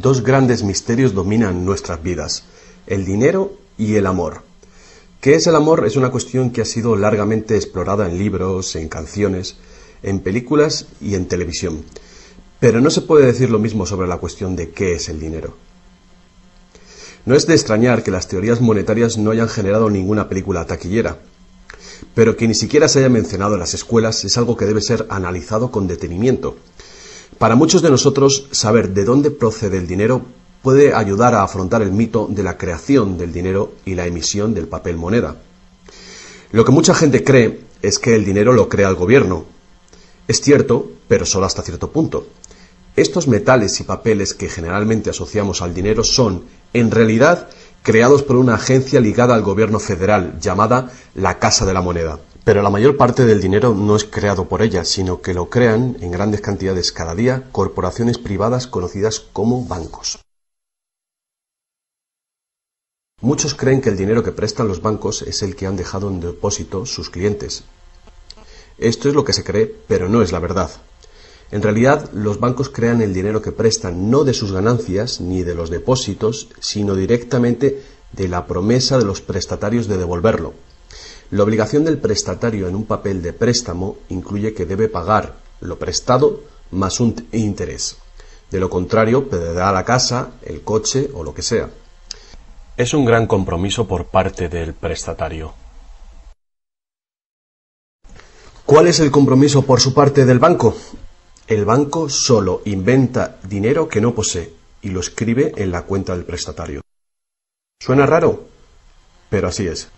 dos grandes misterios dominan nuestras vidas: el dinero y el amor. ¿Qué es el amor? Es una cuestión que ha sido largamente explorada en libros, en canciones, en películas y en televisión. Pero no se puede decir lo mismo sobre la cuestión de qué es el dinero. No es de extrañar que las teorías monetarias no hayan generado ninguna película taquillera, pero que ni siquiera se haya mencionado en las escuelas es algo que debe ser analizado con detenimiento. Para muchos de nosotros, saber de dónde procede el dinero puede ayudar a afrontar el mito de la creación del dinero y la emisión del papel moneda. Lo que mucha gente cree es que el dinero lo crea el gobierno. Es cierto, pero solo hasta cierto punto. Estos metales y papeles que generalmente asociamos al dinero son, en realidad, creados por una agencia ligada al gobierno federal, llamada la Casa de la Moneda. Pero la mayor parte del dinero no es creado por ella, sino que lo crean en grandes cantidades cada día corporaciones privadas conocidas como bancos. Muchos creen que el dinero que prestan los bancos es el que han dejado en depósito sus clientes. Esto es lo que se cree, pero no es la verdad. En realidad, los bancos crean el dinero que prestan no de sus ganancias ni de los depósitos, sino directamente de la promesa de los prestatarios de devolverlo. La obligación del prestatario en un papel de préstamo incluye que debe pagar lo prestado más un interés. De lo contrario, perderá la casa, el coche o lo que sea. Es un gran compromiso por parte del prestatario. ¿Cuál es el compromiso por su parte del banco? El banco solo inventa dinero que no posee y lo escribe en la cuenta del prestatario. ¿Suena raro? Pero así es.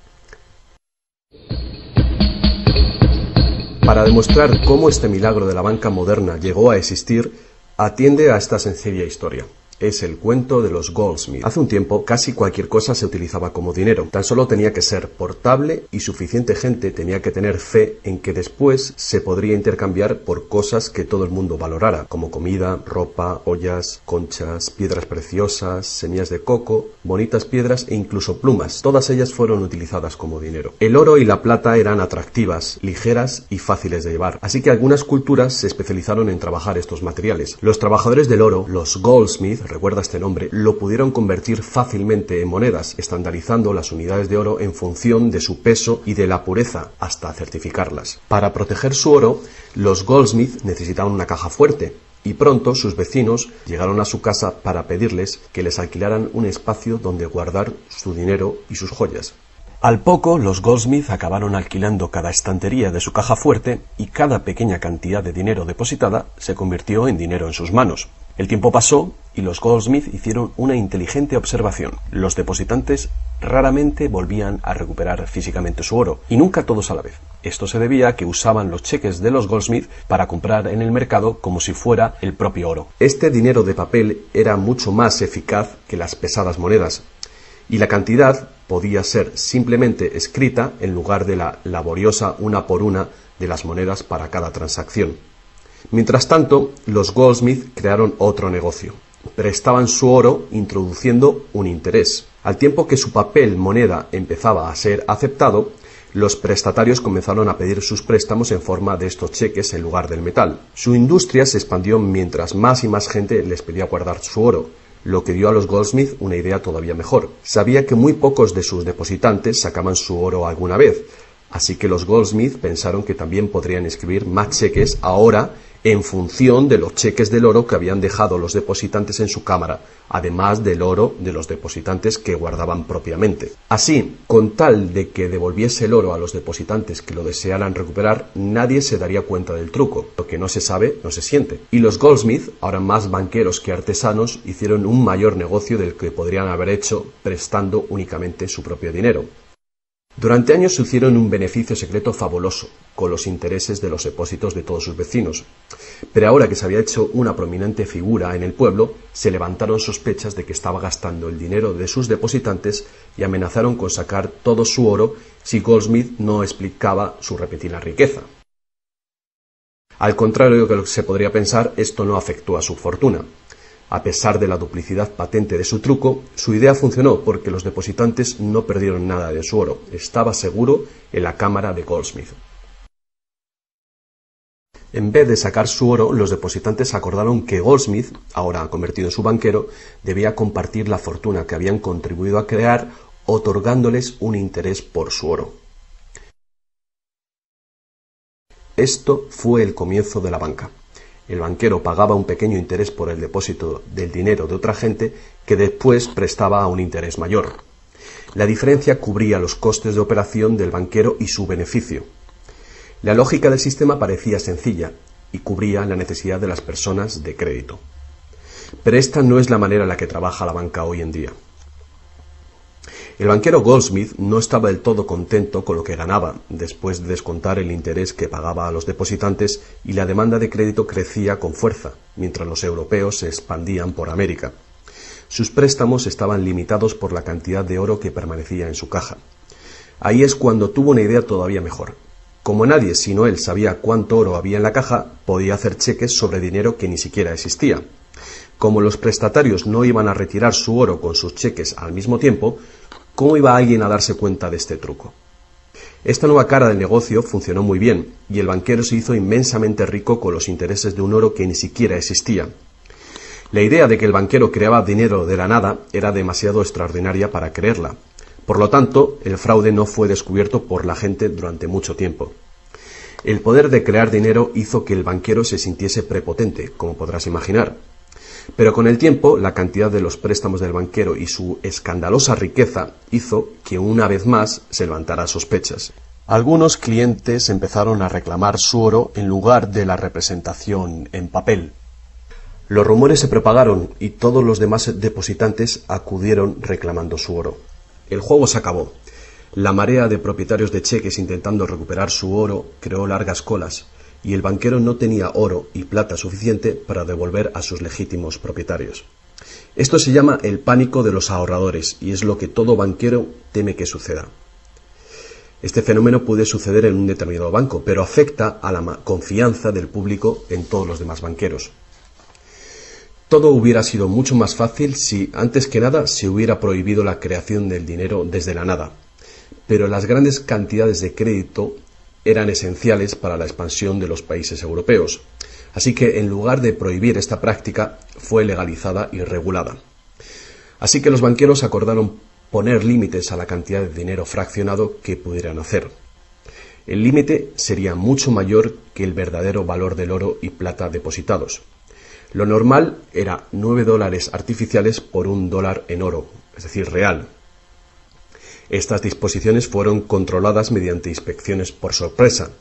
Para demostrar cómo este milagro de la banca moderna llegó a existir, atiende a esta sencilla historia. Es el cuento de los Goldsmith. Hace un tiempo, casi cualquier cosa se utilizaba como dinero. Tan solo tenía que ser portable y suficiente gente tenía que tener fe en que después se podría intercambiar por cosas que todo el mundo valorara, como comida, ropa, ollas, conchas, piedras preciosas, semillas de coco, bonitas piedras e incluso plumas. Todas ellas fueron utilizadas como dinero. El oro y la plata eran atractivas, ligeras y fáciles de llevar, así que algunas culturas se especializaron en trabajar estos materiales. Los trabajadores del oro, los Goldsmith, recuerda este nombre, lo pudieron convertir fácilmente en monedas, estandarizando las unidades de oro en función de su peso y de la pureza, hasta certificarlas. Para proteger su oro, los Goldsmith necesitaban una caja fuerte, y pronto sus vecinos llegaron a su casa para pedirles que les alquilaran un espacio donde guardar su dinero y sus joyas. Al poco, los Goldsmith acabaron alquilando cada estantería de su caja fuerte y cada pequeña cantidad de dinero depositada se convirtió en dinero en sus manos. El tiempo pasó y los Goldsmith hicieron una inteligente observación. Los depositantes raramente volvían a recuperar físicamente su oro, y nunca todos a la vez. Esto se debía a que usaban los cheques de los Goldsmith para comprar en el mercado como si fuera el propio oro. Este dinero de papel era mucho más eficaz que las pesadas monedas, y la cantidad podía ser simplemente escrita en lugar de la laboriosa una por una de las monedas para cada transacción. Mientras tanto, los Goldsmith crearon otro negocio. Prestaban su oro introduciendo un interés. Al tiempo que su papel moneda empezaba a ser aceptado, los prestatarios comenzaron a pedir sus préstamos en forma de estos cheques en lugar del metal. Su industria se expandió mientras más y más gente les pedía guardar su oro, lo que dio a los Goldsmith una idea todavía mejor. Sabía que muy pocos de sus depositantes sacaban su oro alguna vez, así que los Goldsmith pensaron que también podrían escribir más cheques ahora en función de los cheques del oro que habían dejado los depositantes en su cámara, además del oro de los depositantes que guardaban propiamente. Así, con tal de que devolviese el oro a los depositantes que lo desearan recuperar, nadie se daría cuenta del truco. Lo que no se sabe, no se siente. Y los Goldsmith, ahora más banqueros que artesanos, hicieron un mayor negocio del que podrían haber hecho prestando únicamente su propio dinero. Durante años se hicieron un beneficio secreto fabuloso, con los intereses de los depósitos de todos sus vecinos. Pero ahora que se había hecho una prominente figura en el pueblo, se levantaron sospechas de que estaba gastando el dinero de sus depositantes y amenazaron con sacar todo su oro si Goldsmith no explicaba su repentina riqueza. Al contrario de lo que se podría pensar, esto no afectó a su fortuna. A pesar de la duplicidad patente de su truco, su idea funcionó porque los depositantes no perdieron nada de su oro. Estaba seguro en la cámara de Goldsmith. En vez de sacar su oro, los depositantes acordaron que Goldsmith, ahora convertido en su banquero, debía compartir la fortuna que habían contribuido a crear, otorgándoles un interés por su oro. Esto fue el comienzo de la banca. El banquero pagaba un pequeño interés por el depósito del dinero de otra gente que después prestaba a un interés mayor. La diferencia cubría los costes de operación del banquero y su beneficio. La lógica del sistema parecía sencilla y cubría la necesidad de las personas de crédito. Pero esta no es la manera en la que trabaja la banca hoy en día. El banquero Goldsmith no estaba del todo contento con lo que ganaba, después de descontar el interés que pagaba a los depositantes, y la demanda de crédito crecía con fuerza, mientras los europeos se expandían por América. Sus préstamos estaban limitados por la cantidad de oro que permanecía en su caja. Ahí es cuando tuvo una idea todavía mejor. Como nadie sino él sabía cuánto oro había en la caja, podía hacer cheques sobre dinero que ni siquiera existía. Como los prestatarios no iban a retirar su oro con sus cheques al mismo tiempo, ¿cómo iba alguien a darse cuenta de este truco? Esta nueva cara del negocio funcionó muy bien, y el banquero se hizo inmensamente rico con los intereses de un oro que ni siquiera existía. La idea de que el banquero creaba dinero de la nada era demasiado extraordinaria para creerla. Por lo tanto, el fraude no fue descubierto por la gente durante mucho tiempo. El poder de crear dinero hizo que el banquero se sintiese prepotente, como podrás imaginar. Pero con el tiempo, la cantidad de los préstamos del banquero y su escandalosa riqueza hizo que una vez más se levantara sospechas. Algunos clientes empezaron a reclamar su oro en lugar de la representación en papel. Los rumores se propagaron y todos los demás depositantes acudieron reclamando su oro. El juego se acabó. La marea de propietarios de cheques intentando recuperar su oro creó largas colas, y el banquero no tenía oro y plata suficiente para devolver a sus legítimos propietarios. Esto se llama el pánico de los ahorradores, y es lo que todo banquero teme que suceda. Este fenómeno puede suceder en un determinado banco, pero afecta a la confianza del público en todos los demás banqueros. Todo hubiera sido mucho más fácil si, antes que nada, se hubiera prohibido la creación del dinero desde la nada. Pero las grandes cantidades de crédito eran esenciales para la expansión de los países europeos. Así que, en lugar de prohibir esta práctica, fue legalizada y regulada. Así que los banqueros acordaron poner límites a la cantidad de dinero fraccionado que pudieran hacer. El límite sería mucho mayor que el verdadero valor del oro y plata depositados. Lo normal era $9 artificiales por $1 en oro, es decir, real. Estas disposiciones fueron controladas mediante inspecciones por sorpresa.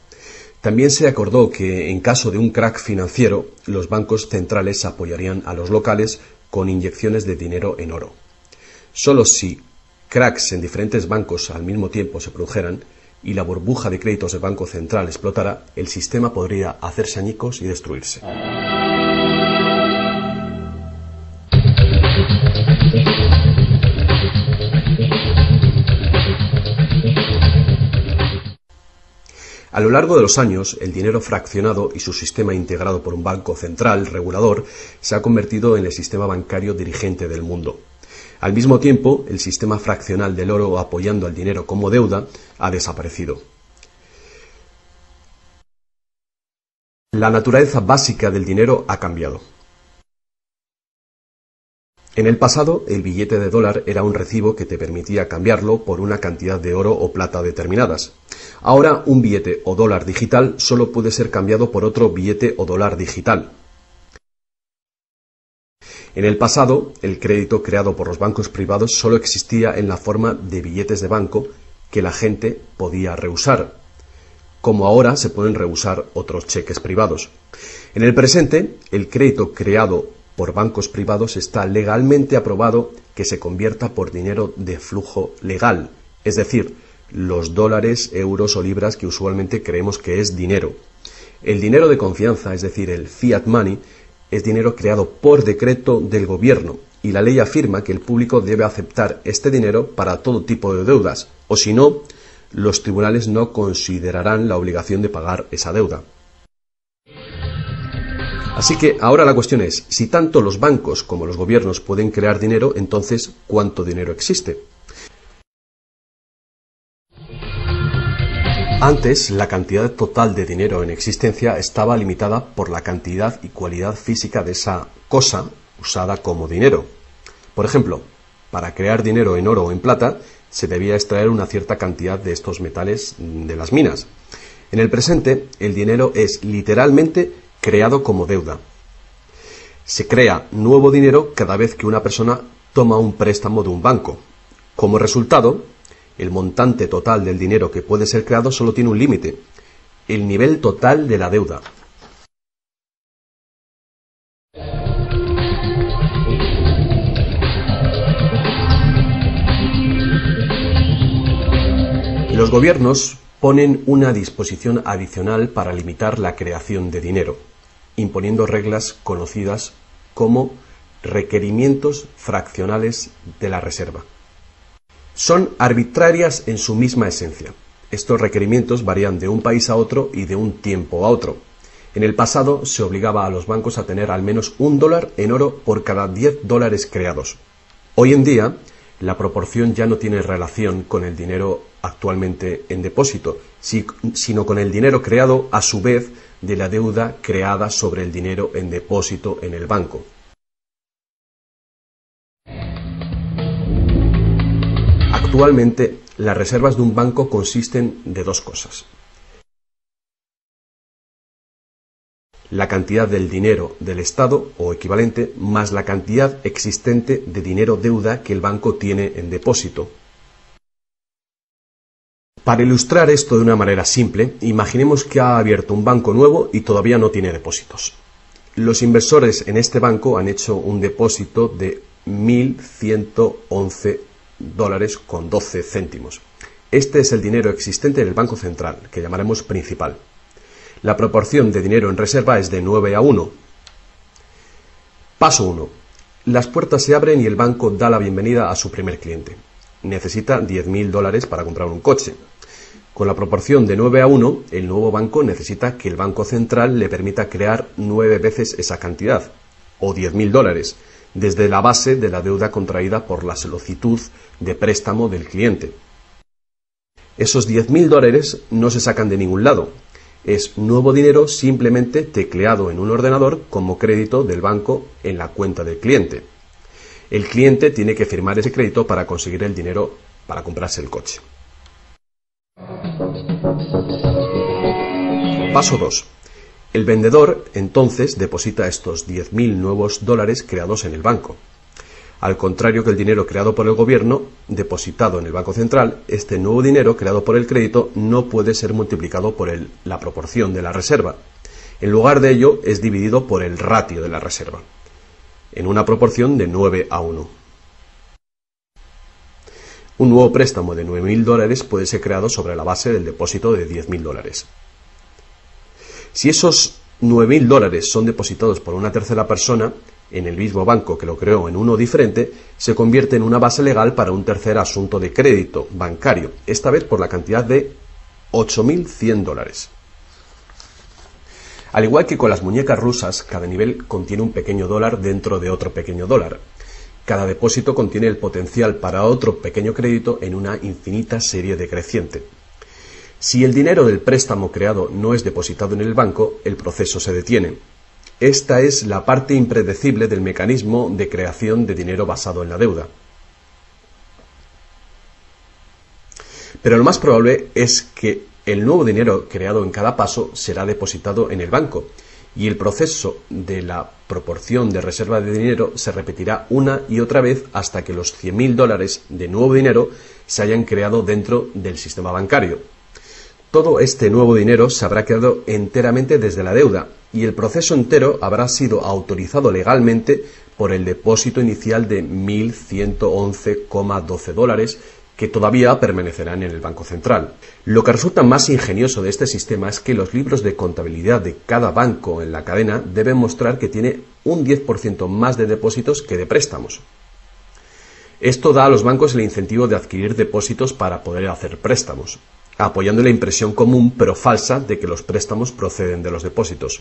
También se acordó que, en caso de un crack financiero, los bancos centrales apoyarían a los locales con inyecciones de dinero en oro. Solo si cracks en diferentes bancos al mismo tiempo se produjeran y la burbuja de créditos del Banco Central explotara, el sistema podría hacerse añicos y destruirse. A lo largo de los años, el dinero fraccionado y su sistema integrado por un banco central regulador se ha convertido en el sistema bancario dirigente del mundo. Al mismo tiempo, el sistema fraccional del oro apoyando al dinero como deuda ha desaparecido. La naturaleza básica del dinero ha cambiado. En el pasado, el billete de dólar era un recibo que te permitía cambiarlo por una cantidad de oro o plata determinadas. Ahora, un billete o dólar digital solo puede ser cambiado por otro billete o dólar digital. En el pasado, el crédito creado por los bancos privados solo existía en la forma de billetes de banco que la gente podía rehusar, como ahora se pueden rehusar otros cheques privados. En el presente, el crédito creado por bancos privados está legalmente aprobado que se convierta por dinero de flujo legal, es decir, los dólares, euros o libras que usualmente creemos que es dinero. El dinero de confianza, es decir, el fiat money, es dinero creado por decreto del gobierno, y la ley afirma que el público debe aceptar este dinero para todo tipo de deudas, o si no, los tribunales no considerarán la obligación de pagar esa deuda. Así que ahora la cuestión es, si tanto los bancos como los gobiernos pueden crear dinero, entonces, ¿cuánto dinero existe? Antes, la cantidad total de dinero en existencia estaba limitada por la cantidad y cualidad física de esa cosa usada como dinero. Por ejemplo, para crear dinero en oro o en plata, se debía extraer una cierta cantidad de estos metales de las minas. En el presente, el dinero es literalmente creado como deuda. Se crea nuevo dinero cada vez que una persona toma un préstamo de un banco. Como resultado, el montante total del dinero que puede ser creado solo tiene un límite: el nivel total de la deuda. Los gobiernos ponen una disposición adicional para limitar la creación de dinero, imponiendo reglas conocidas como requerimientos fraccionales de la reserva. Son arbitrarias en su misma esencia. Estos requerimientos varían de un país a otro y de un tiempo a otro. En el pasado se obligaba a los bancos a tener al menos $1 en oro por cada $10 creados. Hoy en día, la proporción ya no tiene relación con el dinero actualmente en depósito, sino con el dinero creado a su vez de la deuda creada sobre el dinero en depósito en el banco. Actualmente, las reservas de un banco consisten de dos cosas: la cantidad del dinero del Estado o equivalente más la cantidad existente de dinero deuda que el banco tiene en depósito. Para ilustrar esto de una manera simple, imaginemos que ha abierto un banco nuevo y todavía no tiene depósitos. Los inversores en este banco han hecho un depósito de $1.111,12. Este es el dinero existente en el Banco Central, que llamaremos principal. La proporción de dinero en reserva es de 9:1. Paso 1. Las puertas se abren y el banco da la bienvenida a su primer cliente. Necesita $10.000 para comprar un coche. Con la proporción de 9:1, el nuevo banco necesita que el Banco Central le permita crear 9 veces esa cantidad, o $10.000, desde la base de la deuda contraída por la solicitud de préstamo del cliente. Esos $10.000 no se sacan de ningún lado. Es nuevo dinero simplemente tecleado en un ordenador como crédito del banco en la cuenta del cliente. El cliente tiene que firmar ese crédito para conseguir el dinero para comprarse el coche. Paso 2. El vendedor entonces deposita estos 10.000 nuevos dólares creados en el banco. Al contrario que el dinero creado por el gobierno, depositado en el Banco Central, este nuevo dinero creado por el crédito no puede ser multiplicado por la proporción de la reserva. En lugar de ello, es dividido por el ratio de la reserva, en una proporción de 9:1. Un nuevo préstamo de $9.000 puede ser creado sobre la base del depósito de $10.000. Si esos $9.000 son depositados por una tercera persona en el mismo banco que lo creó en uno diferente, se convierte en una base legal para un tercer asunto de crédito bancario, esta vez por la cantidad de $8.100. Al igual que con las muñecas rusas, cada nivel contiene un pequeño dólar dentro de otro pequeño dólar. Cada depósito contiene el potencial para otro pequeño crédito en una infinita serie decreciente. Si el dinero del préstamo creado no es depositado en el banco, el proceso se detiene. Esta es la parte impredecible del mecanismo de creación de dinero basado en la deuda. Pero lo más probable es que el nuevo dinero creado en cada paso será depositado en el banco, y el proceso de la proporción de reserva de dinero se repetirá una y otra vez hasta que los $100.000 de nuevo dinero se hayan creado dentro del sistema bancario. Todo este nuevo dinero se habrá creado enteramente desde la deuda, y el proceso entero habrá sido autorizado legalmente por el depósito inicial de $1.111,12 que todavía permanecerán en el Banco Central. Lo que resulta más ingenioso de este sistema es que los libros de contabilidad de cada banco en la cadena deben mostrar que tiene un 10% más de depósitos que de préstamos. Esto da a los bancos el incentivo de adquirir depósitos para poder hacer préstamos, apoyando la impresión común pero falsa de que los préstamos proceden de los depósitos.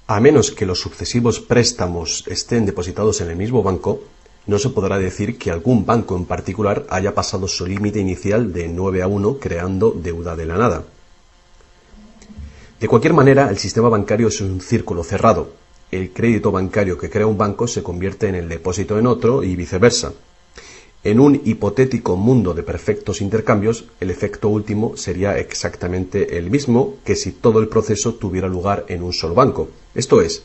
A menos que los sucesivos préstamos estén depositados en el mismo banco, no se podrá decir que algún banco en particular haya pasado su límite inicial de 9-1 creando deuda de la nada. De cualquier manera, el sistema bancario es un círculo cerrado. El crédito bancario que crea un banco se convierte en el depósito en otro y viceversa. En un hipotético mundo de perfectos intercambios, el efecto último sería exactamente el mismo que si todo el proceso tuviera lugar en un solo banco. Esto es,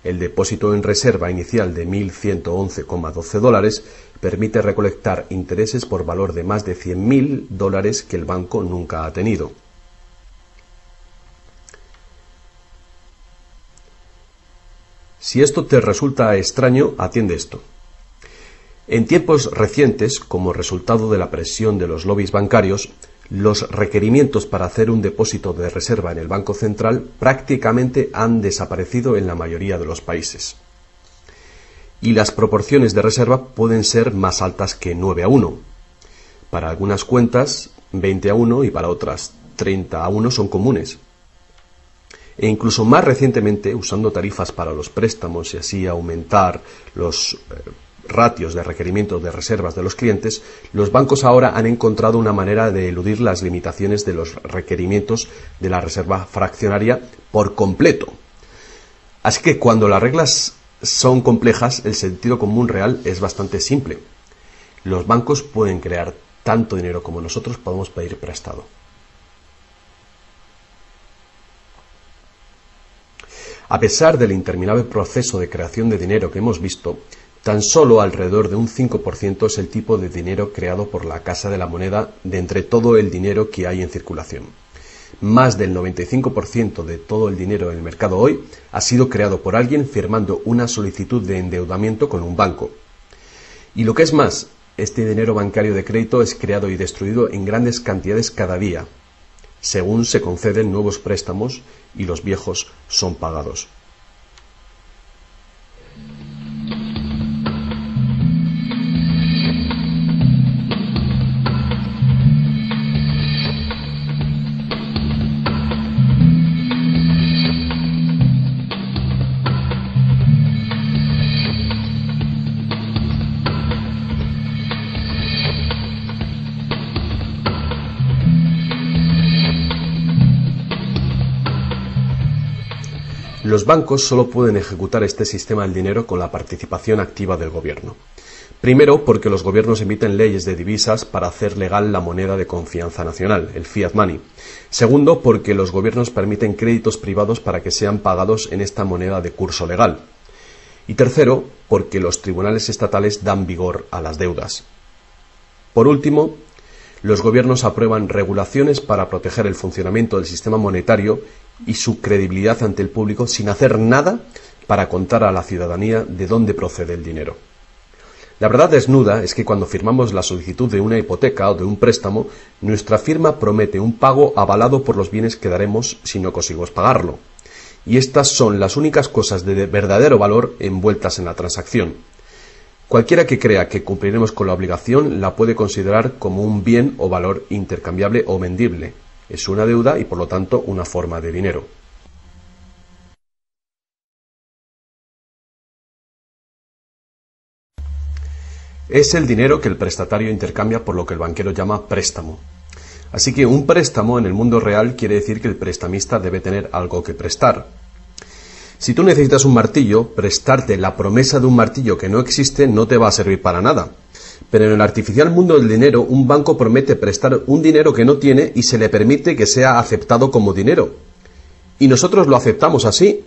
el depósito en reserva inicial de $1.111,12 permite recolectar intereses por valor de más de $100.000 que el banco nunca ha tenido. Si esto te resulta extraño, atiende esto. En tiempos recientes, como resultado de la presión de los lobbies bancarios, los requerimientos para hacer un depósito de reserva en el Banco Central prácticamente han desaparecido en la mayoría de los países. Y las proporciones de reserva pueden ser más altas que 9-1. Para algunas cuentas, 20-1 y para otras 30-1 son comunes. E incluso más recientemente, usando tarifas para los préstamos y así aumentar los ratios de requerimiento de reservas de los clientes, los bancos ahora han encontrado una manera de eludir las limitaciones de los requerimientos de la reserva fraccionaria por completo. Así que cuando las reglas son complejas, el sentido común real es bastante simple. Los bancos pueden crear tanto dinero como nosotros podemos pedir prestado. A pesar del interminable proceso de creación de dinero que hemos visto, tan solo alrededor de un 5% es el tipo de dinero creado por la Casa de la Moneda de entre todo el dinero que hay en circulación. Más del 95% de todo el dinero en el mercado hoy ha sido creado por alguien firmando una solicitud de endeudamiento con un banco. Y lo que es más, este dinero bancario de crédito es creado y destruido en grandes cantidades cada día, según se conceden nuevos préstamos y los viejos son pagados. Los bancos solo pueden ejecutar este sistema del dinero con la participación activa del gobierno. Primero, porque los gobiernos emiten leyes de divisas para hacer legal la moneda de confianza nacional, el fiat money. Segundo, porque los gobiernos permiten créditos privados para que sean pagados en esta moneda de curso legal. Y tercero, porque los tribunales estatales dan vigor a las deudas. Por último, los gobiernos aprueban regulaciones para proteger el funcionamiento del sistema monetario y su credibilidad ante el público sin hacer nada para contar a la ciudadanía de dónde procede el dinero. La verdad desnuda es que cuando firmamos la solicitud de una hipoteca o de un préstamo, nuestra firma promete un pago avalado por los bienes que daremos si no conseguimos pagarlo. Y estas son las únicas cosas de verdadero valor envueltas en la transacción. Cualquiera que crea que cumpliremos con la obligación la puede considerar como un bien o valor intercambiable o vendible. Es una deuda y por lo tanto una forma de dinero. Es el dinero que el prestatario intercambia por lo que el banquero llama préstamo. Así que un préstamo en el mundo real quiere decir que el prestamista debe tener algo que prestar. Si tú necesitas un martillo, prestarte la promesa de un martillo que no existe no te va a servir para nada. Pero en el artificial mundo del dinero, un banco promete prestar un dinero que no tiene y se le permite que sea aceptado como dinero. Y nosotros lo aceptamos así.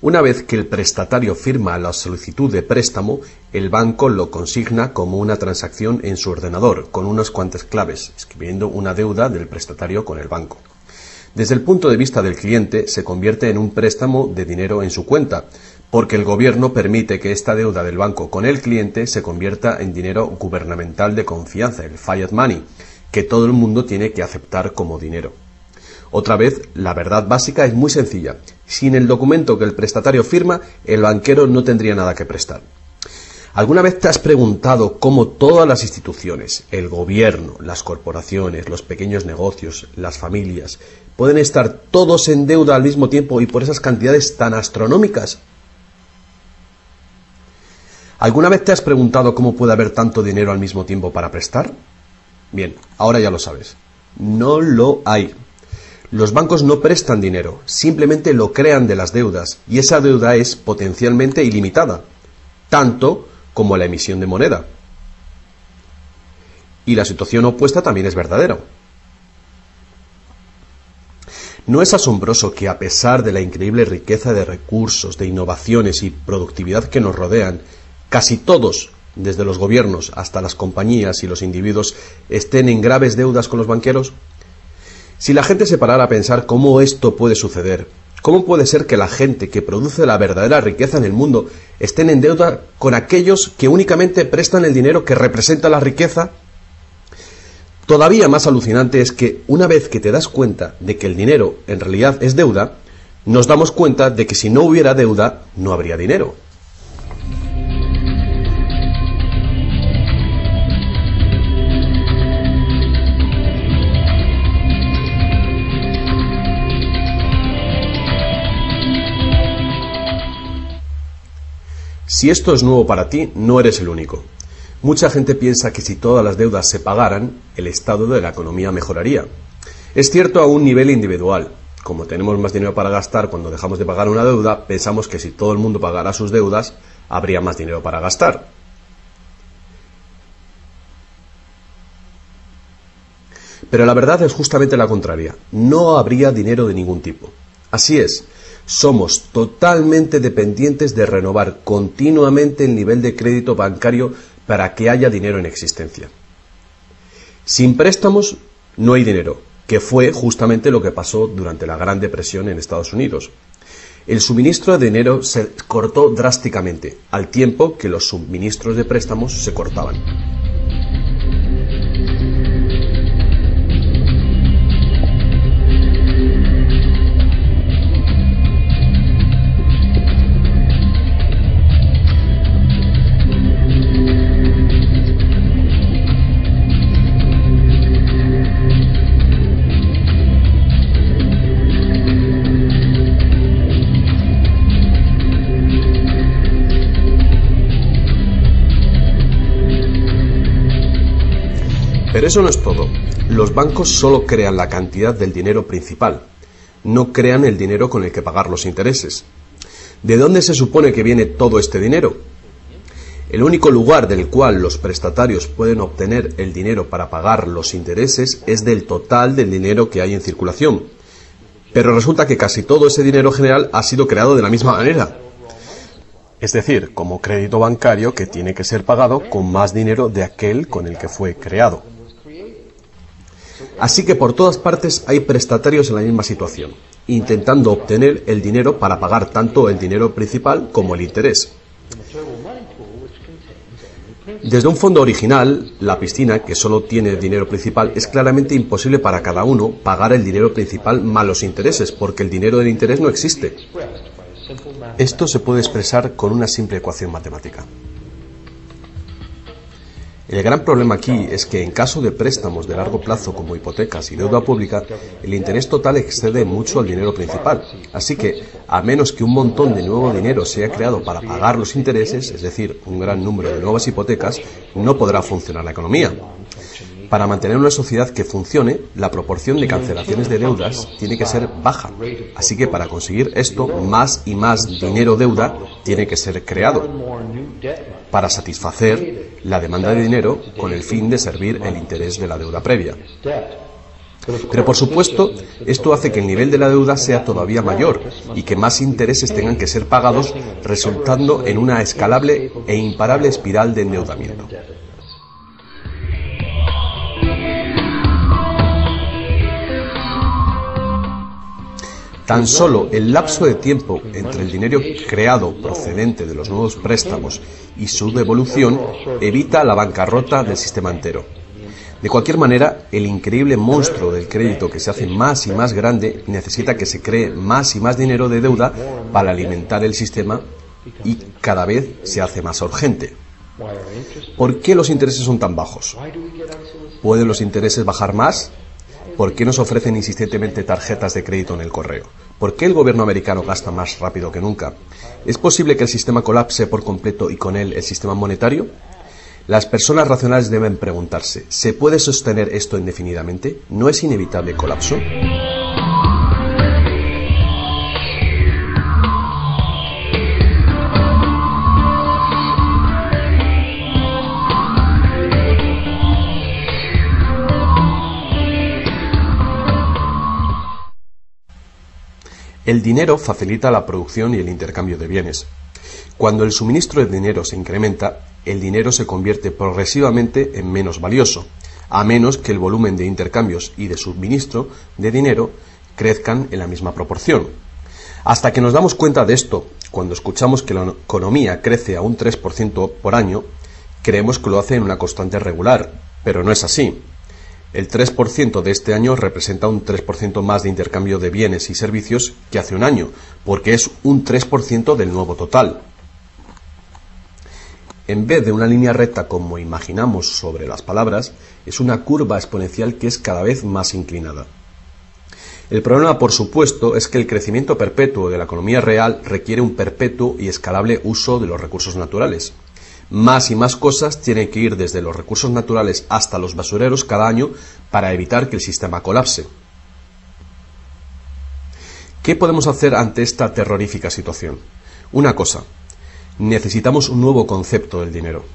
Una vez que el prestatario firma la solicitud de préstamo, el banco lo consigna como una transacción en su ordenador, con unas cuantas claves, escribiendo una deuda del prestatario con el banco. Desde el punto de vista del cliente, se convierte en un préstamo de dinero en su cuenta, porque el gobierno permite que esta deuda del banco con el cliente se convierta en dinero gubernamental de confianza, el fiat money, que todo el mundo tiene que aceptar como dinero. Otra vez, la verdad básica es muy sencilla. Sin el documento que el prestatario firma, el banquero no tendría nada que prestar. ¿Alguna vez te has preguntado cómo todas las instituciones, el gobierno, las corporaciones, los pequeños negocios, las familias, pueden estar todos en deuda al mismo tiempo y por esas cantidades tan astronómicas? ¿Alguna vez te has preguntado cómo puede haber tanto dinero al mismo tiempo para prestar? Bien, ahora ya lo sabes. No lo hay. Los bancos no prestan dinero, simplemente lo crean de las deudas, y esa deuda es potencialmente ilimitada, tanto como la emisión de moneda. Y la situación opuesta también es verdadera. ¿No es asombroso que a pesar de la increíble riqueza de recursos, de innovaciones y productividad que nos rodean, casi todos, desde los gobiernos hasta las compañías y los individuos, estén en graves deudas con los banqueros? Si la gente se parara a pensar cómo esto puede suceder, ¿cómo puede ser que la gente que produce la verdadera riqueza en el mundo estén en deuda con aquellos que únicamente prestan el dinero que representa la riqueza? Todavía más alucinante es que una vez que te das cuenta de que el dinero en realidad es deuda, nos damos cuenta de que si no hubiera deuda, no habría dinero. Si esto es nuevo para ti, no eres el único. Mucha gente piensa que si todas las deudas se pagaran, el estado de la economía mejoraría. Es cierto a un nivel individual. Como tenemos más dinero para gastar cuando dejamos de pagar una deuda, pensamos que si todo el mundo pagara sus deudas, habría más dinero para gastar. Pero la verdad es justamente la contraria. No habría dinero de ningún tipo. Así es. Somos totalmente dependientes de renovar continuamente el nivel de crédito bancario para que haya dinero en existencia. Sin préstamos no hay dinero, que fue justamente lo que pasó durante la Gran Depresión en Estados Unidos. El suministro de dinero se cortó drásticamente, al tiempo que los suministros de préstamos se cortaban. Pero eso no es todo. Los bancos solo crean la cantidad del dinero principal. No crean el dinero con el que pagar los intereses. ¿De dónde se supone que viene todo este dinero? El único lugar del cual los prestatarios pueden obtener el dinero para pagar los intereses es del total del dinero que hay en circulación. Pero resulta que casi todo ese dinero general ha sido creado de la misma manera. Es decir, como crédito bancario que tiene que ser pagado con más dinero de aquel con el que fue creado. Así que por todas partes hay prestatarios en la misma situación, intentando obtener el dinero para pagar tanto el dinero principal como el interés. Desde un fondo original, la piscina, que solo tiene dinero principal, es claramente imposible para cada uno pagar el dinero principal más los intereses, porque el dinero del interés no existe. Esto se puede expresar con una simple ecuación matemática. El gran problema aquí es que en caso de préstamos de largo plazo como hipotecas y deuda pública, el interés total excede mucho al dinero principal. Así que, a menos que un montón de nuevo dinero sea creado para pagar los intereses, es decir, un gran número de nuevas hipotecas, no podrá funcionar la economía. Para mantener una sociedad que funcione, la proporción de cancelaciones de deudas tiene que ser baja. Así que para conseguir esto, más y más dinero deuda tiene que ser creado para satisfacer la demanda de dinero con el fin de servir el interés de la deuda previa. Pero por supuesto, esto hace que el nivel de la deuda sea todavía mayor y que más intereses tengan que ser pagados, resultando en una escalable e imparable espiral de endeudamiento. Tan solo el lapso de tiempo entre el dinero creado procedente de los nuevos préstamos y su devolución evita la bancarrota del sistema entero. De cualquier manera, el increíble monstruo del crédito que se hace más y más grande necesita que se cree más y más dinero de deuda para alimentar el sistema y cada vez se hace más urgente. ¿Por qué los intereses son tan bajos? ¿Pueden los intereses bajar más? ¿Por qué nos ofrecen insistentemente tarjetas de crédito en el correo? ¿Por qué el gobierno americano gasta más rápido que nunca? ¿Es posible que el sistema colapse por completo y con él el sistema monetario? Las personas racionales deben preguntarse, ¿se puede sostener esto indefinidamente? ¿No es inevitable el colapso? El dinero facilita la producción y el intercambio de bienes. Cuando el suministro de dinero se incrementa, el dinero se convierte progresivamente en menos valioso, a menos que el volumen de intercambios y de suministro de dinero crezcan en la misma proporción. Hasta que nos damos cuenta de esto, cuando escuchamos que la economía crece a un 3% por año, creemos que lo hace en una constante regular, pero no es así. El 3% de este año representa un 3% más de intercambio de bienes y servicios que hace un año, porque es un 3% del nuevo total. En vez de una línea recta como imaginamos sobre las palabras, es una curva exponencial que es cada vez más inclinada. El problema, por supuesto, es que el crecimiento perpetuo de la economía real requiere un perpetuo y escalable uso de los recursos naturales. Más y más cosas tienen que ir desde los recursos naturales hasta los basureros cada año para evitar que el sistema colapse. ¿Qué podemos hacer ante esta terrorífica situación? Una cosa, necesitamos un nuevo concepto del dinero.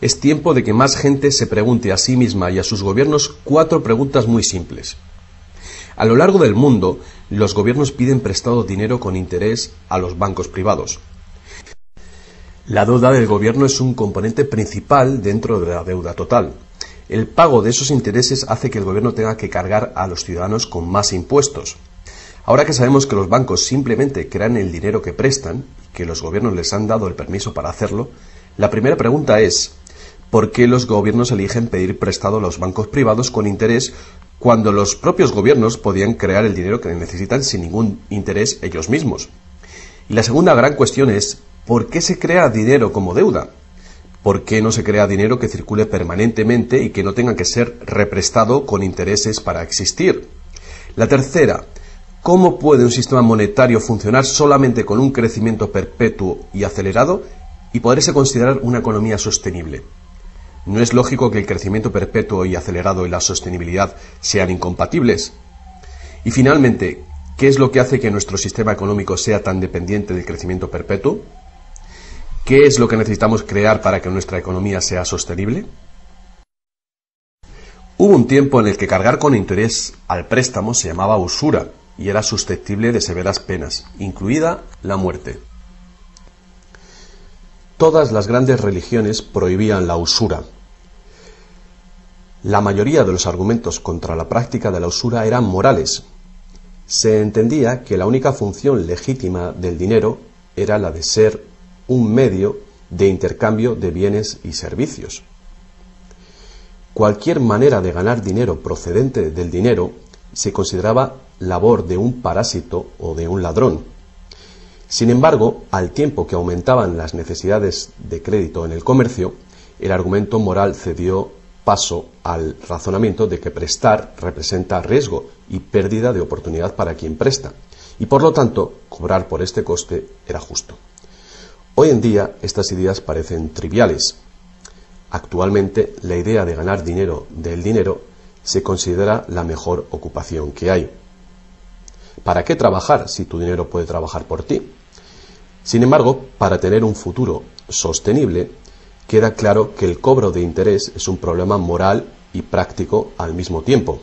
Es tiempo de que más gente se pregunte a sí misma y a sus gobiernos 4 preguntas muy simples. A lo largo del mundo, los gobiernos piden prestado dinero con interés a los bancos privados. La deuda del gobierno es un componente principal dentro de la deuda total. El pago de esos intereses hace que el gobierno tenga que cargar a los ciudadanos con más impuestos. Ahora que sabemos que los bancos simplemente crean el dinero que prestan, y que los gobiernos les han dado el permiso para hacerlo, la primera pregunta es, ¿por qué los gobiernos eligen pedir prestado a los bancos privados con interés cuando los propios gobiernos podían crear el dinero que necesitan sin ningún interés ellos mismos? Y la segunda gran cuestión es, ¿por qué se crea dinero como deuda? ¿Por qué no se crea dinero que circule permanentemente y que no tenga que ser represtado con intereses para existir? La tercera, ¿cómo puede un sistema monetario funcionar solamente con un crecimiento perpetuo y acelerado y poderse considerar una economía sostenible? ¿No es lógico que el crecimiento perpetuo y acelerado y la sostenibilidad sean incompatibles? Y finalmente, ¿qué es lo que hace que nuestro sistema económico sea tan dependiente del crecimiento perpetuo? ¿Qué es lo que necesitamos crear para que nuestra economía sea sostenible? Hubo un tiempo en el que cargar con interés al préstamo se llamaba usura y era susceptible de severas penas, incluida la muerte. Todas las grandes religiones prohibían la usura. La mayoría de los argumentos contra la práctica de la usura eran morales. Se entendía que la única función legítima del dinero era la de ser un medio de intercambio de bienes y servicios. Cualquier manera de ganar dinero procedente del dinero se consideraba labor de un parásito o de un ladrón. Sin embargo, al tiempo que aumentaban las necesidades de crédito en el comercio, el argumento moral cedió paso al razonamiento de que prestar representa riesgo y pérdida de oportunidad para quien presta, y por lo tanto, cobrar por este coste era justo. Hoy en día, estas ideas parecen triviales. Actualmente, la idea de ganar dinero del dinero se considera la mejor ocupación que hay. ¿Para qué trabajar si tu dinero puede trabajar por ti? Sin embargo, para tener un futuro sostenible, queda claro que el cobro de interés es un problema moral y práctico al mismo tiempo.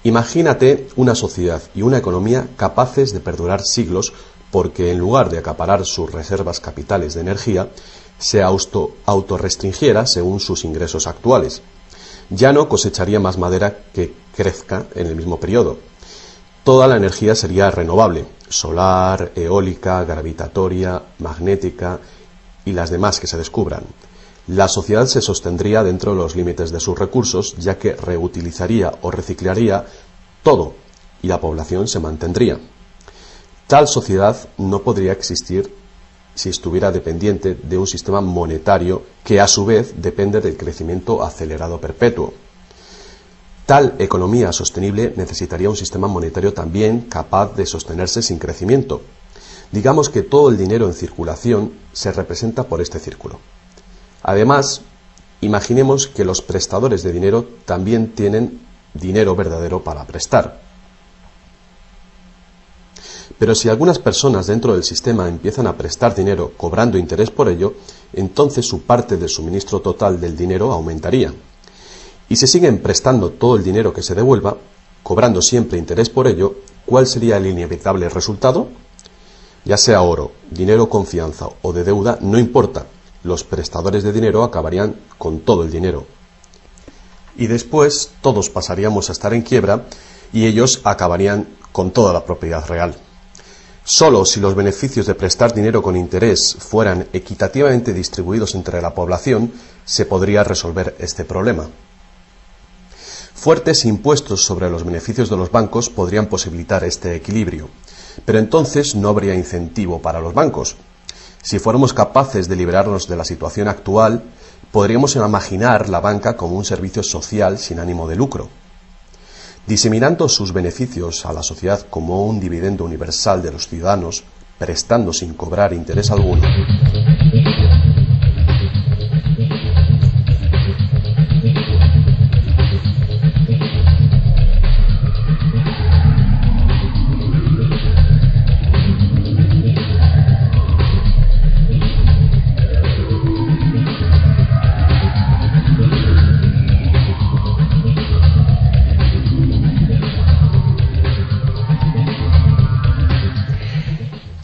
Imagínate una sociedad y una economía capaces de perdurar siglos porque en lugar de acaparar sus reservas capitales de energía, se autorrestringiera según sus ingresos actuales. Ya no cosecharía más madera que crezca en el mismo periodo. Toda la energía sería renovable, solar, eólica, gravitatoria, magnética, y las demás que se descubran. La sociedad se sostendría dentro de los límites de sus recursos, ya que reutilizaría o reciclaría todo y la población se mantendría. Tal sociedad no podría existir si estuviera dependiente de un sistema monetario que a su vez depende del crecimiento acelerado perpetuo. Tal economía sostenible necesitaría un sistema monetario también capaz de sostenerse sin crecimiento. Digamos que todo el dinero en circulación se representa por este círculo. Además, imaginemos que los prestadores de dinero también tienen dinero verdadero para prestar. Pero si algunas personas dentro del sistema empiezan a prestar dinero cobrando interés por ello, entonces su parte del suministro total del dinero aumentaría. Y si siguen prestando todo el dinero que se devuelva, cobrando siempre interés por ello, ¿cuál sería el inevitable resultado? Ya sea oro, dinero confianza o de deuda, no importa, los prestadores de dinero acabarían con todo el dinero. Y después todos pasaríamos a estar en quiebra y ellos acabarían con toda la propiedad real. Solo si los beneficios de prestar dinero con interés fueran equitativamente distribuidos entre la población, se podría resolver este problema. Fuertes impuestos sobre los beneficios de los bancos podrían posibilitar este equilibrio, pero entonces no habría incentivo para los bancos. Si fuéramos capaces de liberarnos de la situación actual, podríamos imaginar la banca como un servicio social sin ánimo de lucro, diseminando sus beneficios a la sociedad como un dividendo universal de los ciudadanos, prestando sin cobrar interés alguno.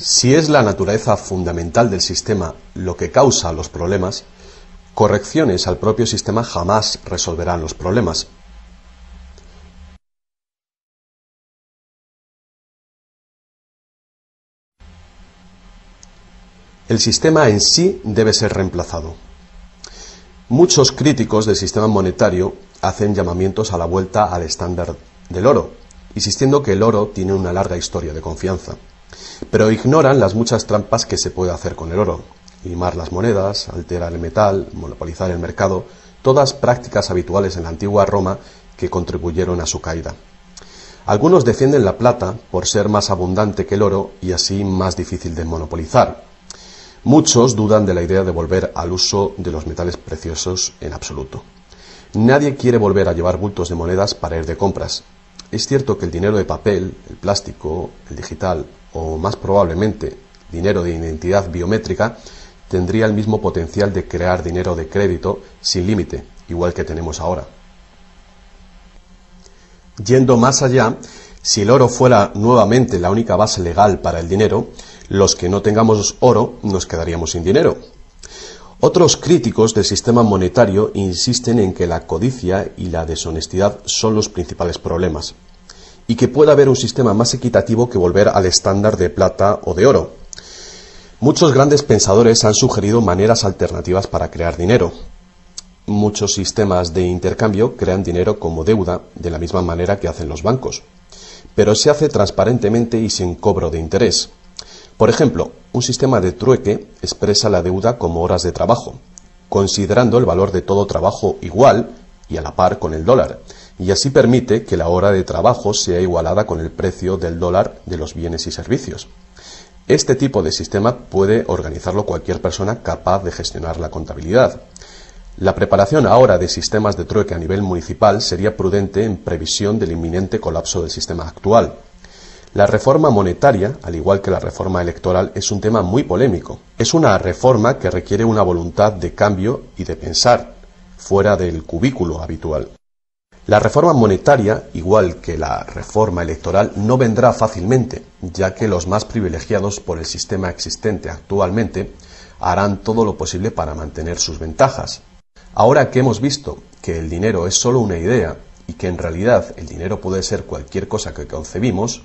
Si es la naturaleza fundamental del sistema lo que causa los problemas, correcciones al propio sistema jamás resolverán los problemas. El sistema en sí debe ser reemplazado. Muchos críticos del sistema monetario hacen llamamientos a la vuelta al estándar del oro, insistiendo que el oro tiene una larga historia de confianza. Pero ignoran las muchas trampas que se puede hacer con el oro: limar las monedas, alterar el metal, monopolizar el mercado, todas prácticas habituales en la antigua Roma que contribuyeron a su caída. Algunos defienden la plata por ser más abundante que el oro y así más difícil de monopolizar. Muchos dudan de la idea de volver al uso de los metales preciosos en absoluto. Nadie quiere volver a llevar bultos de monedas para ir de compras. Es cierto que el dinero de papel, el plástico, el digital o más probablemente dinero de identidad biométrica tendría el mismo potencial de crear dinero de crédito sin límite, igual que tenemos ahora. Yendo más allá, si el oro fuera nuevamente la única base legal para el dinero, los que no tengamos oro nos quedaríamos sin dinero. Otros críticos del sistema monetario insisten en que la codicia y la deshonestidad son los principales problemas, y que puede haber un sistema más equitativo que volver al estándar de plata o de oro. Muchos grandes pensadores han sugerido maneras alternativas para crear dinero. Muchos sistemas de intercambio crean dinero como deuda de la misma manera que hacen los bancos, pero se hace transparentemente y sin cobro de interés. Por ejemplo, un sistema de trueque expresa la deuda como horas de trabajo, considerando el valor de todo trabajo igual y a la par con el dólar, y así permite que la hora de trabajo sea igualada con el precio del dólar de los bienes y servicios. Este tipo de sistema puede organizarlo cualquier persona capaz de gestionar la contabilidad. La preparación ahora de sistemas de trueque a nivel municipal sería prudente en previsión del inminente colapso del sistema actual. La reforma monetaria, al igual que la reforma electoral, es un tema muy polémico. Es una reforma que requiere una voluntad de cambio y de pensar, fuera del cubículo habitual. La reforma monetaria, igual que la reforma electoral, no vendrá fácilmente, ya que los más privilegiados por el sistema existente actualmente harán todo lo posible para mantener sus ventajas. Ahora que hemos visto que el dinero es solo una idea y que en realidad el dinero puede ser cualquier cosa que concebimos,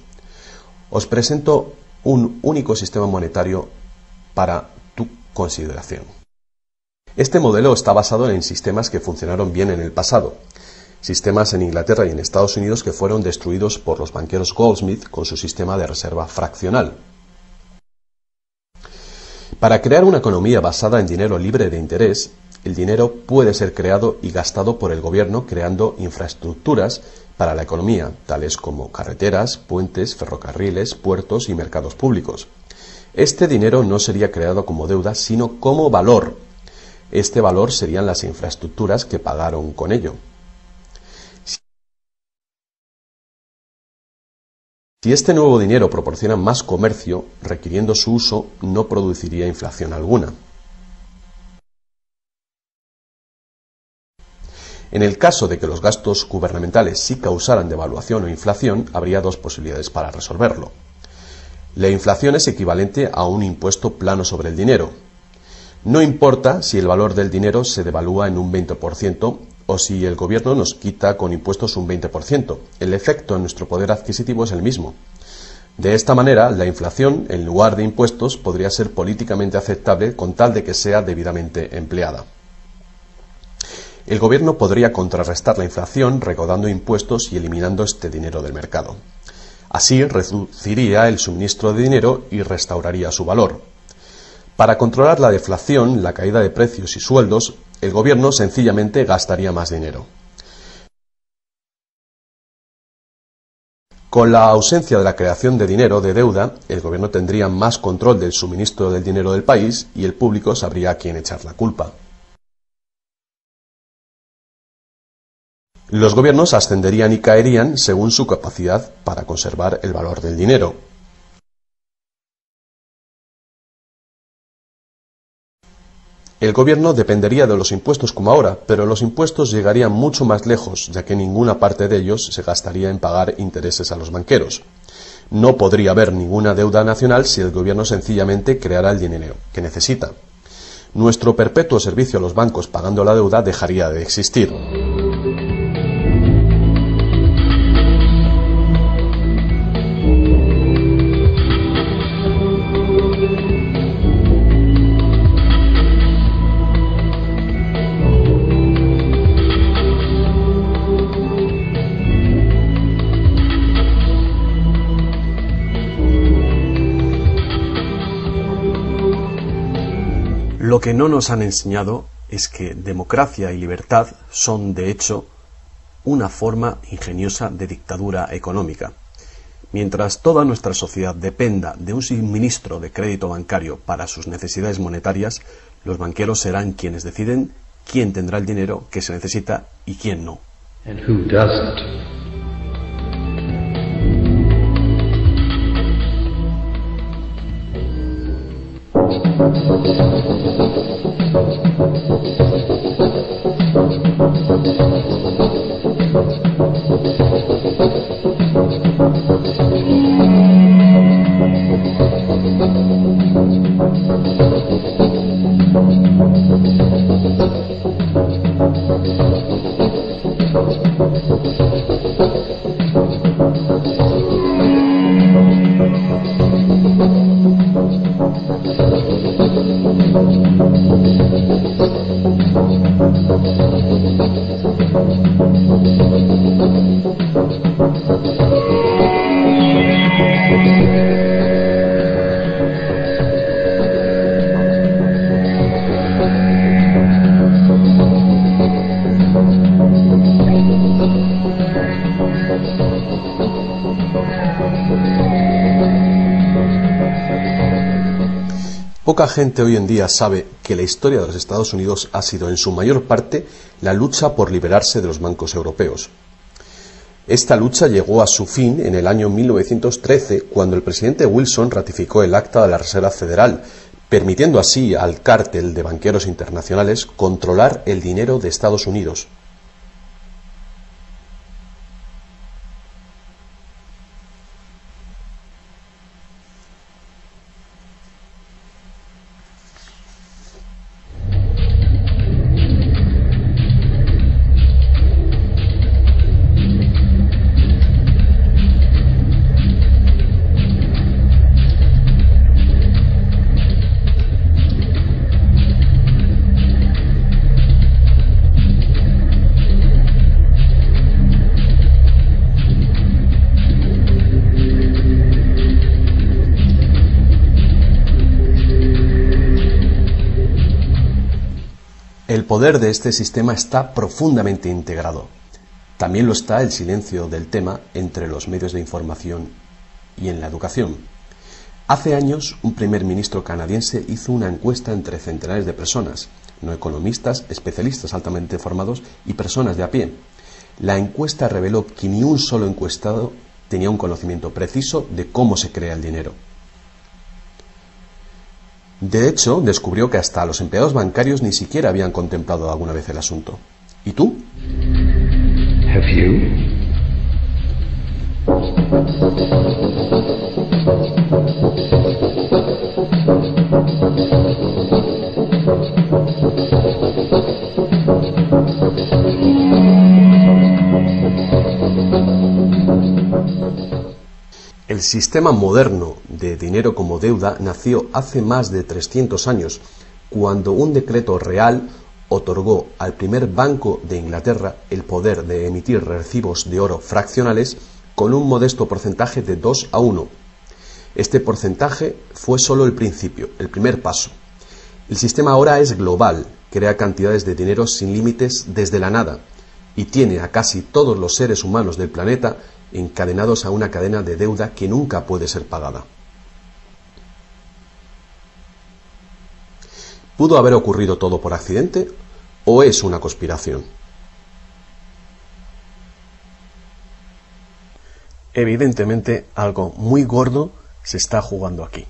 os presento un único sistema monetario para tu consideración. Este modelo está basado en sistemas que funcionaron bien en el pasado, sistemas en Inglaterra y en Estados Unidos que fueron destruidos por los banqueros Goldsmith con su sistema de reserva fraccional. Para crear una economía basada en dinero libre de interés, el dinero puede ser creado y gastado por el gobierno creando infraestructuras para la economía, tales como carreteras, puentes, ferrocarriles, puertos y mercados públicos. Este dinero no sería creado como deuda, sino como valor. Este valor serían las infraestructuras que pagaron con ello. Si este nuevo dinero proporciona más comercio, requiriendo su uso, no produciría inflación alguna. En el caso de que los gastos gubernamentales sí causaran devaluación o inflación, habría dos posibilidades para resolverlo. La inflación es equivalente a un impuesto plano sobre el dinero. No importa si el valor del dinero se devalúa en un 20% o si el gobierno nos quita con impuestos un 20%. El efecto en nuestro poder adquisitivo es el mismo. De esta manera, la inflación, en lugar de impuestos, podría ser políticamente aceptable con tal de que sea debidamente empleada. El gobierno podría contrarrestar la inflación recaudando impuestos y eliminando este dinero del mercado. Así reduciría el suministro de dinero y restauraría su valor. Para controlar la deflación, la caída de precios y sueldos, el gobierno sencillamente gastaría más dinero. Con la ausencia de la creación de dinero de deuda, el gobierno tendría más control del suministro del dinero del país y el público sabría a quién echar la culpa. Los gobiernos ascenderían y caerían según su capacidad para conservar el valor del dinero. El gobierno dependería de los impuestos como ahora, pero los impuestos llegarían mucho más lejos, ya que ninguna parte de ellos se gastaría en pagar intereses a los banqueros. No podría haber ninguna deuda nacional si el gobierno sencillamente creara el dinero que necesita. Nuestro perpetuo servicio a los bancos pagando la deuda dejaría de existir. Lo que no nos han enseñado es que democracia y libertad son, de hecho, una forma ingeniosa de dictadura económica. Mientras toda nuestra sociedad dependa de un suministro de crédito bancario para sus necesidades monetarias, los banqueros serán quienes deciden quién tendrá el dinero que se necesita y quién no. And who doesn't? Poca gente hoy en día sabe que la historia de los Estados Unidos ha sido en su mayor parte la lucha por liberarse de los bancos europeos. Esta lucha llegó a su fin en el año 1913, cuando el presidente Wilson ratificó el Acta de la Reserva Federal, permitiendo así al cártel de banqueros internacionales controlar el dinero de Estados Unidos. El poder de este sistema está profundamente integrado. También lo está el silencio del tema entre los medios de información y en la educación. Hace años, un primer ministro canadiense hizo una encuesta entre centenares de personas, no economistas, especialistas altamente formados y personas de a pie. La encuesta reveló que ni un solo encuestado tenía un conocimiento preciso de cómo se crea el dinero. De hecho, descubrió que hasta los empleados bancarios ni siquiera habían contemplado alguna vez el asunto. ¿Y tú? Have you? El sistema moderno de dinero como deuda nació hace más de 300 años, cuando un decreto real otorgó al primer Banco de Inglaterra el poder de emitir recibos de oro fraccionales con un modesto porcentaje de 2:1. Este porcentaje fue solo el principio, el primer paso. El sistema ahora es global, crea cantidades de dinero sin límites desde la nada y tiene a casi todos los seres humanos del planeta encadenados a una cadena de deuda que nunca puede ser pagada. ¿Pudo haber ocurrido todo por accidente o es una conspiración? Evidentemente, algo muy gordo se está jugando aquí.